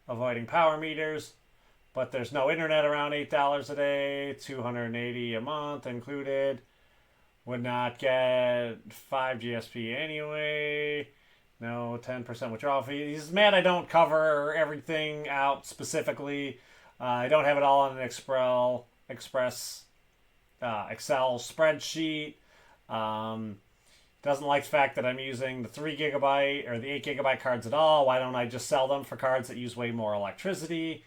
avoiding power meters. But there's no internet around $8 a day, $280 a month included. Would not get 5 GSP anyway. No 10% withdrawal fee. He's mad I don't cover everything out specifically. I don't have it all on an Excel spreadsheet. Doesn't like the fact that I'm using the 3 gigabyte or the 8 gigabyte cards at all. Why don't I just sell them for cards that use way more electricity?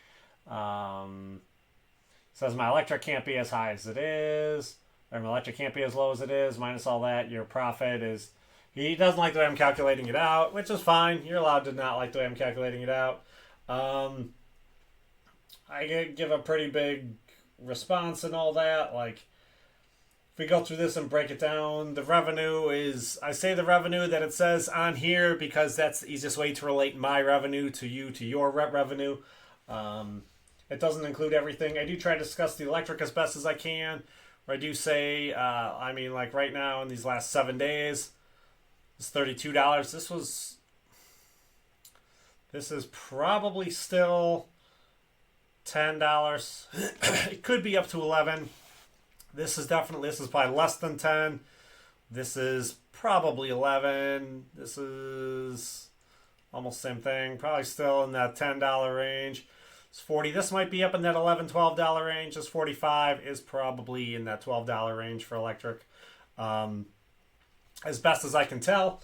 Says my electric can't be as high as it is, or my electric can't be as low as it is, minus all that. Your profit is... He doesn't like the way I'm calculating it out, which is fine. You're allowed to not like the way I'm calculating it out. I give a pretty big response and all that. Like, if we go through this and break it down, the revenue is... I say the revenue that it says on here because that's the easiest way to relate my revenue to your revenue. It doesn't include everything. I do try to discuss the electric as best as I can. Or I do say, I mean, like right now in these last 7 days, it's $32. This is probably still $10. It could be up to 11. This is probably less than 10. This is probably 11. This is almost same thing. Probably still in that $10 range. It's 40. This might be up in that $11, $12 range. This 45 is probably in that $12 range for electric. As best as I can tell,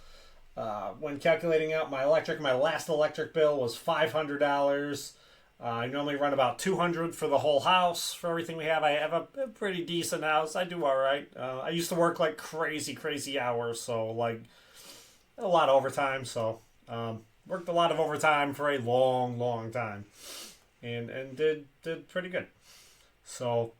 when calculating out my last electric bill was $500. I normally run about $200 for the whole house for everything we have. I have a pretty decent house. I do all right. I used to work like crazy hours, so like a lot of overtime. So worked a lot of overtime for a long time, and did pretty good. So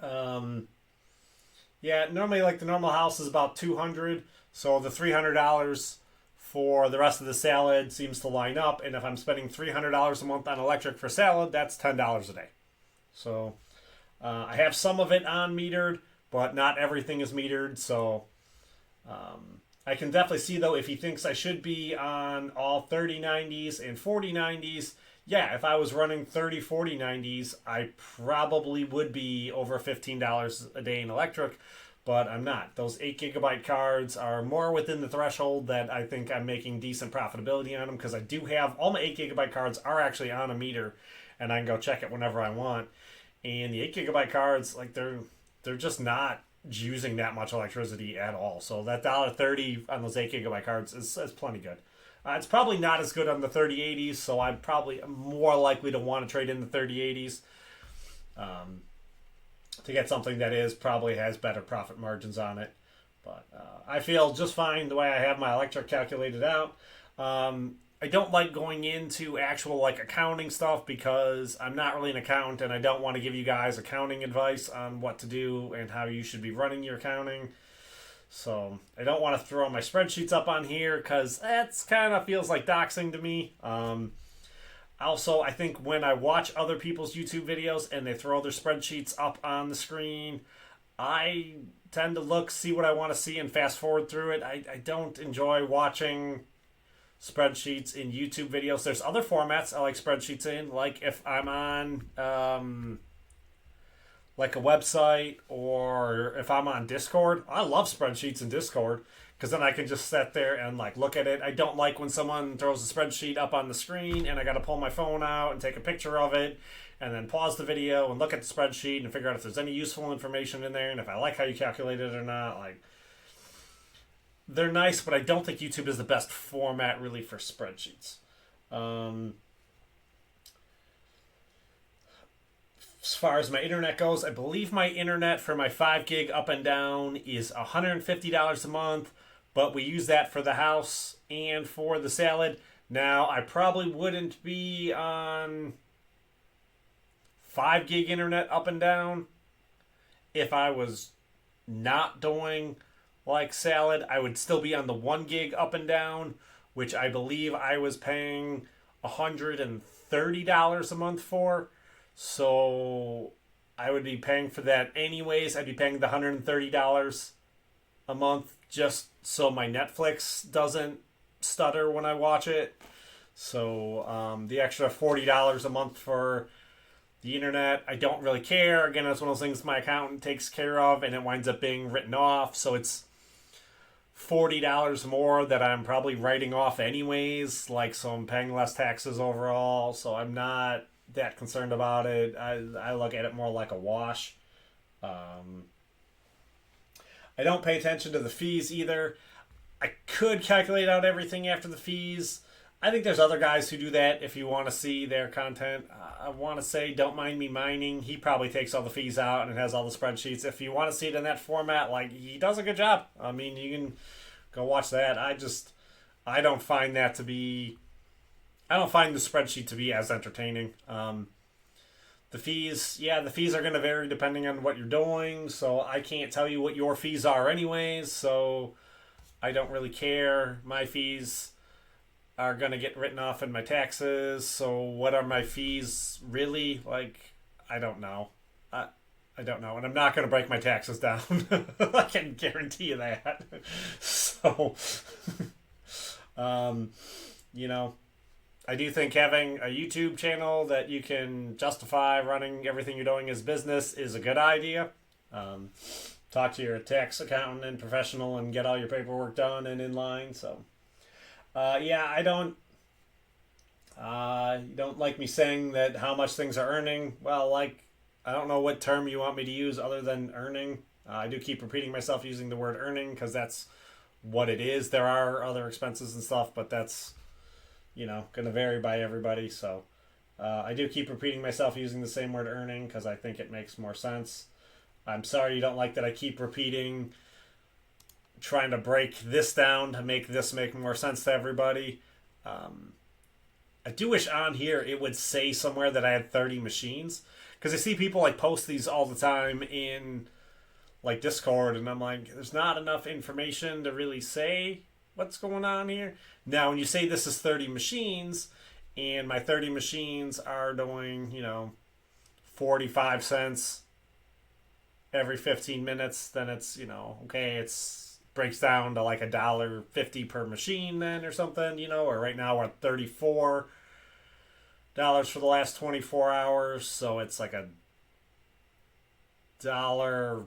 yeah, normally like the normal house is about $200. So the $300 for the rest of the salad seems to line up. And if I'm spending $300 a month on electric for salad, that's $10 a day. So I have some of it on metered, but not everything is metered. So I can definitely see, though, if he thinks I should be on all 3090s and 4090s, yeah, if I was running 4090s, I probably would be over $15 a day in electric. But I'm not. Those 8 gigabyte cards are more within the threshold that I think I'm making decent profitability on them, because I do have all my 8 gigabyte cards are actually on a meter, and I can go check it whenever I want. And the 8 gigabyte cards, like they're just not using that much electricity at all. So that $1.30 on those 8 gigabyte cards is plenty good. It's probably not as good on the 3080s, so I'm probably more likely to want to trade in the 3080s. To get something that probably has better profit margins on it. But I feel just fine the way I have my electric calculated out. I don't like going into actual like accounting stuff because I'm not really an accountant, and I don't want to give you guys accounting advice on what to do and how you should be running your accounting. So I don't want to throw my spreadsheets up on here because that's kind of feels like doxing to me. Also, I think when I watch other people's YouTube videos and they throw their spreadsheets up on the screen, I tend to see what I want to see and fast forward through it. I don't enjoy watching spreadsheets in YouTube videos. There's other formats I like spreadsheets in, like if I'm on like a website or if I'm on Discord. I love spreadsheets in Discord, because then I can just sit there and like look at it. I don't like when someone throws a spreadsheet up on the screen and I got to pull my phone out and take a picture of it and then pause the video and look at the spreadsheet and figure out if there's any useful information in there and if I like how you calculate it or not. Like, they're nice, but I don't think YouTube is the best format really for spreadsheets. As far as my internet goes, I believe my internet for my 5 gig up and down is $150 a month. But we use that for the house and for the salad. Now, I probably wouldn't be on 5 gig internet up and down if I was not doing like salad. I would still be on the 1 gig up and down, which I believe I was paying $130 a month for. So I would be paying for that anyways. I'd be paying the $130 a month just so my Netflix doesn't stutter when I watch it. So the extra $40 a month for the internet, I don't really care. Again, that's one of those things my accountant takes care of, and it winds up being written off. So it's $40 more that I'm probably writing off anyways. Like, so I'm paying less taxes overall. So I'm not that concerned about it. I look at it more like a wash. I don't pay attention to the fees either. I could calculate out everything after the fees. I think there's other guys who do that if you want to see their content. I want to say Don't Mind Me Mining. He probably takes all the fees out and it has all the spreadsheets. If you want to see it in that format, like, he does a good job. I mean, you can go watch that. I don't find that to be... I don't find the spreadsheet to be as entertaining. The fees are going to vary depending on what you're doing, so I can't tell you what your fees are anyways, so I don't really care. My fees are going to get written off in my taxes, so what are my fees really? Like, I don't know. I don't know, and I'm not going to break my taxes down. I can guarantee you that. So, you know, I do think having a YouTube channel that you can justify running everything you're doing as business is a good idea. Talk to your tax accountant and professional and get all your paperwork done and in line. So, yeah, I don't. You don't like me saying that how much things are earning. Well, like, I don't know what term you want me to use other than earning. I do keep repeating myself using the word earning because that's what it is. There are other expenses and stuff, but that's, going to vary by everybody. So I do keep repeating myself using the same word earning because I think it makes more sense. I'm sorry you don't like that I keep repeating, trying to break this down to make this make more sense to everybody. I do wish on here it would say somewhere that I had 30 machines, because I see people like post these all the time in like Discord, and I'm like, there's not enough information to really say what's going on here. Now, when you say this is 30 machines, and my 30 machines are doing, 45 cents every 15 minutes, then it's, okay, it's breaks down to like $1.50 per machine then or something, or right now we're at $34 for the last 24 hours, so it's like a dollar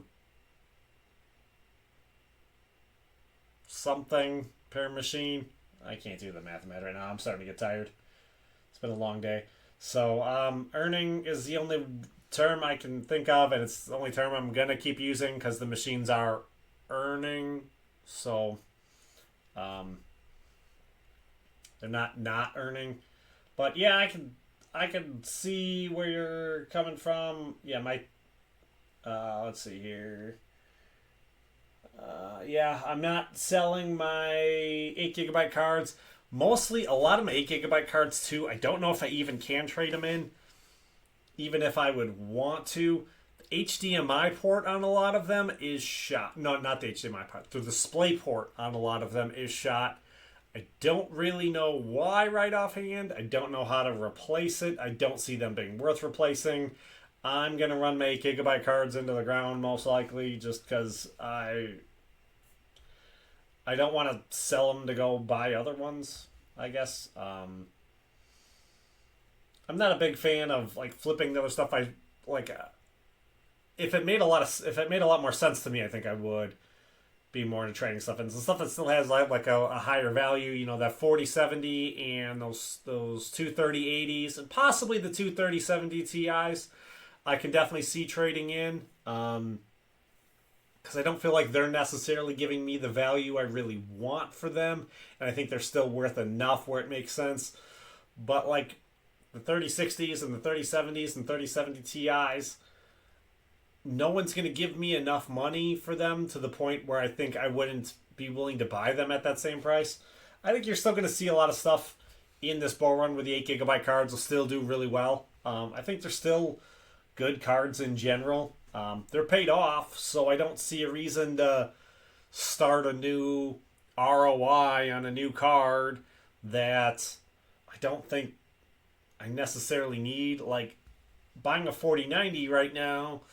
something per machine. I can't do the math right now. I'm starting to get tired. It's been a long day. So earning is the only term I can think of, and it's the only term I'm going to keep using because the machines are earning. So they're not earning. But yeah, I can see where you're coming from. Yeah, my let's see here. Yeah, I'm not selling my 8 GB cards. Mostly, a lot of my 8 GB cards too, I don't know if I even can trade them in, even if I would want to. The HDMI port on a lot of them is shot. No, not the HDMI port. The display port on a lot of them is shot. I don't really know why right offhand. I don't know how to replace it. I don't see them being worth replacing. I'm going to run my 8 GB cards into the ground most likely just because I don't want to sell them to go buy other ones, I guess. I'm not a big fan of like flipping the other stuff. I like if it made a lot more sense to me, I think I would be more into trading stuff. And some stuff that still has like a higher value, that 4070 and those 23080s and possibly the 23070 Ti's. I can definitely see trading in. Because I don't feel like they're necessarily giving me the value I really want for them. And I think they're still worth enough where it makes sense. But like the 3060s and the 3070s and 3070 Ti's, no one's going to give me enough money for them to the point where I think I wouldn't be willing to buy them at that same price. I think you're still going to see a lot of stuff in this bull run where the 8 GB cards will still do really well. I think they're still good cards in general. They're paid off, so I don't see a reason to start a new ROI on a new card that I don't think I necessarily need. Like, buying a 4090 right now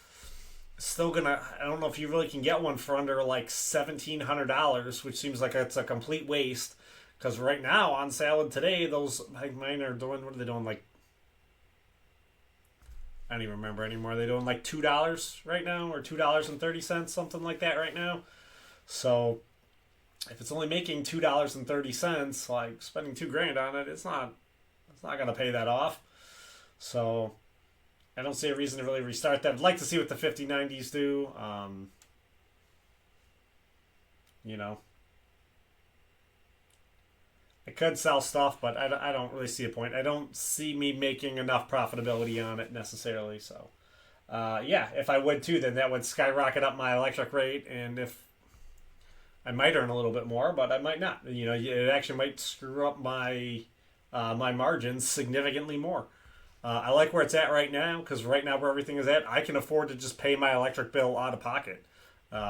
is still gonna... I don't know if you really can get one for under, like, $1,700, which seems like it's a complete waste. Because right now, on sale today, those... like, mine are doing... what are they doing? Like, I don't even remember anymore. They're doing like $2 right now, or $2.30, something like that right now. So if it's only making $2.30, like spending $2,000 on it, it's not gonna pay that off. So I don't see a reason to really restart that. I'd like to see what the 5090s do. I could sell stuff, but I don't really see a point. I don't see me making enough profitability on it necessarily. So, yeah, if I would too, then that would skyrocket up my electric rate. And if I might earn a little bit more, but I might not. It actually might screw up my my margins significantly more. I like where it's at right now because right now where everything is at, I can afford to just pay my electric bill out of pocket,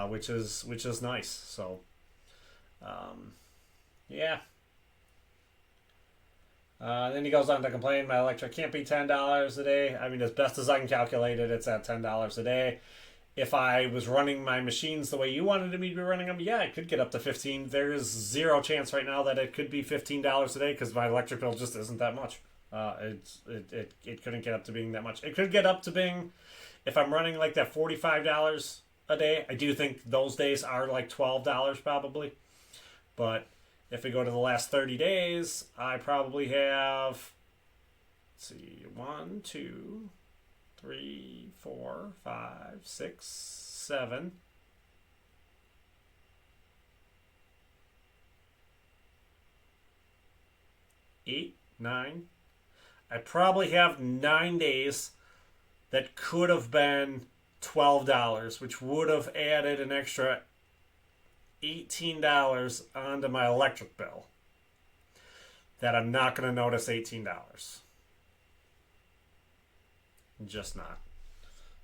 which is nice. So, yeah. Then he goes on to complain, my electric can't be $10 a day. I mean, as best as I can calculate it, it's at $10 a day. if I was running my machines the way you wanted me to be running them, yeah, it could get up to 15. There is zero chance right now that it could be $15 a day because my electric bill just isn't that much. It couldn't get up to being that much. It could get up to being, if I'm running like that $45 a day. I do think those days are like $12 probably. But if we go to the last 30 days, I probably have, let's see, 1, 2, 3, 4, 5, 6, 7. 8, 9. I probably have 9 days that could have been $12, which would have added an extra $18 onto my electric bill. That I'm not going to notice $18. Just not.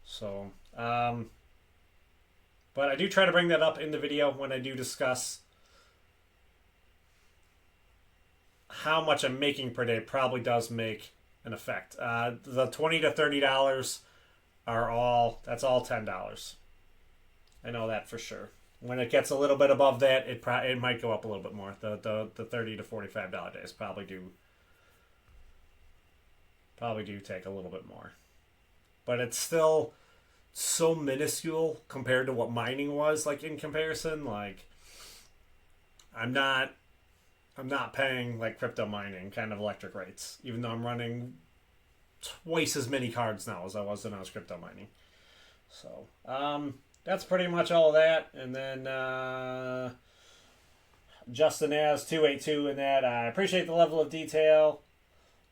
So, but I do try to bring that up in the video when I do discuss how much I'm making per day. Probably does make an effect. The $20 to $30 are all, that's all $10. I know that for sure. When it gets a little bit above that, it might go up a little bit more. The $30 to $45 days probably do take a little bit more. But it's still so minuscule compared to what mining was, like, in comparison. Like, I'm not paying like crypto mining kind of electric rates, even though I'm running twice as many cards now as I was when I was crypto mining. So that's pretty much all of that. And then Justin as 282 in that. I appreciate the level of detail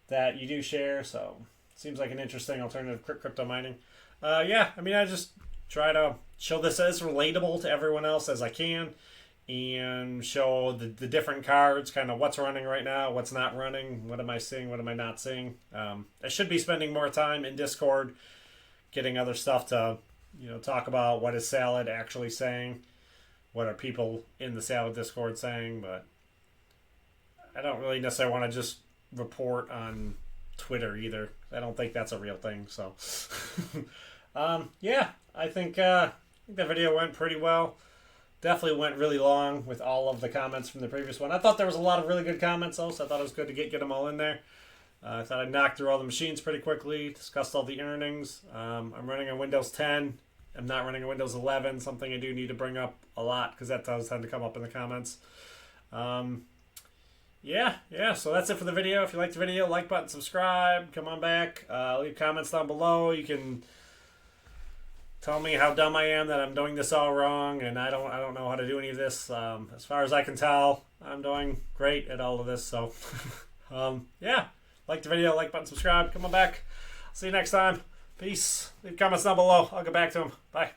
that you do share. So seems like an interesting alternative crypto mining. Yeah, I mean, I just try to show this as relatable to everyone else as I can, and show the different cards, kind of what's running right now, what's not running, what am I seeing, what am I not seeing. I should be spending more time in Discord getting other stuff to, talk about what is Salad actually saying, what are people in the Salad Discord saying, but I don't really necessarily want to just report on Twitter either. I don't think that's a real thing. So yeah, I think the video went pretty well. Definitely went really long with all of the comments from the previous one. I thought there was a lot of really good comments though, so I thought it was good to get them all in there. I thought I'd knock through all the machines pretty quickly, discussed all the earnings. I'm running on Windows 10. I'm not running on Windows 11, something I do need to bring up a lot because that does tend to come up in the comments. Yeah, so that's it for the video. If you liked the video, like button, subscribe, come on back, leave comments down below. You can tell me how dumb I am that I'm doing this all wrong and I don't know how to do any of this. As far as I can tell, I'm doing great at all of this. So yeah, like the video, like button, subscribe, come on back. See you next time. Peace. Leave comments down below. I'll get back to them. Bye.